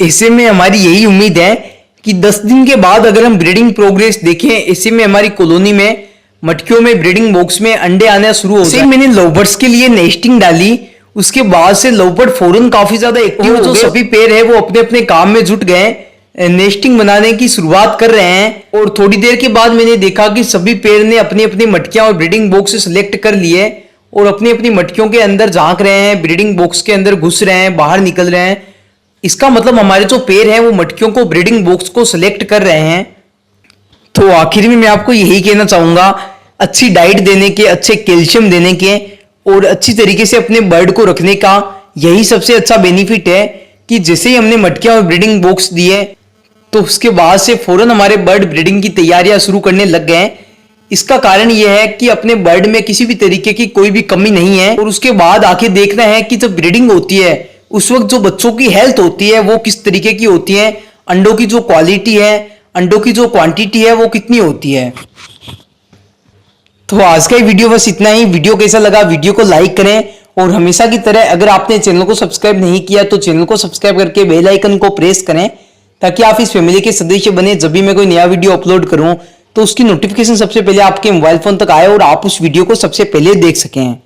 ऐसे में हमारी यही उम्मीद है कि 10 दिन के बाद अगर हम ब्रीडिंग प्रोग्रेस देखें, ऐसे में हमारी कॉलोनी में मटकियों में ब्रीडिंग बॉक्स में अंडे आना शुरू हो जाए। मैंने लवबर्ड्स के लिए नेस्टिंग डाली, उसके बाद से लवबर्ड फौरन काफी ज्यादा एक्टिव हो गए। सभी पेयर है वो अपने अपने काम में जुट गए, नेस्टिंग बनाने की शुरुआत कर रहे हैं। और थोड़ी देर के बाद मैंने देखा कि सभी पेयर ने अपनी अपनी मटकियां और ब्रीडिंग बॉक्स सेलेक्ट कर लिए और अपनी अपनी मटकियों के अंदर झांक रहे हैं, ब्रीडिंग बॉक्स के अंदर घुस रहे हैं, बाहर निकल रहे हैं। इसका मतलब हमारे जो पेयर हैं वो मटकियों को ब्रीडिंग बॉक्स को सिलेक्ट कर रहे हैं। तो आखिर में मैं आपको यही कहना चाहूंगा, अच्छी डाइट देने के, अच्छे कैल्शियम देने के और अच्छी तरीके से अपने बर्ड को रखने का यही सबसे अच्छा बेनिफिट है कि जैसे ही हमने मटकियां और ब्रीडिंग बॉक्स दिए तो उसके बाद से फौरन हमारे बर्ड ब्रीडिंग की तैयारियां शुरू करने लग गए। इसका कारण यह है कि अपने बर्ड में किसी भी तरीके की कोई भी कमी नहीं है। और उसके बाद आके देखना है कि जब ब्रीडिंग होती है उस वक्त जो बच्चों की हेल्थ होती है वो किस तरीके की होती है, अंडों की जो क्वालिटी है, अंडों की जो क्वांटिटी है वो कितनी होती है। तो आज का ये वीडियो बस इतना ही। वीडियो कैसा लगा वीडियो को लाइक करें और हमेशा की तरह अगर आपने चैनल को सब्सक्राइब नहीं किया तो चैनल को सब्सक्राइब करके बेल आइकन को प्रेस करें ताकि आप इस फैमिली के सदस्य बने। जब भी मैं कोई नया वीडियो अपलोड करूं तो उसकी नोटिफिकेशन सबसे पहले आपके मोबाइल फोन तक आए और आप उस वीडियो को सबसे पहले देख सकें।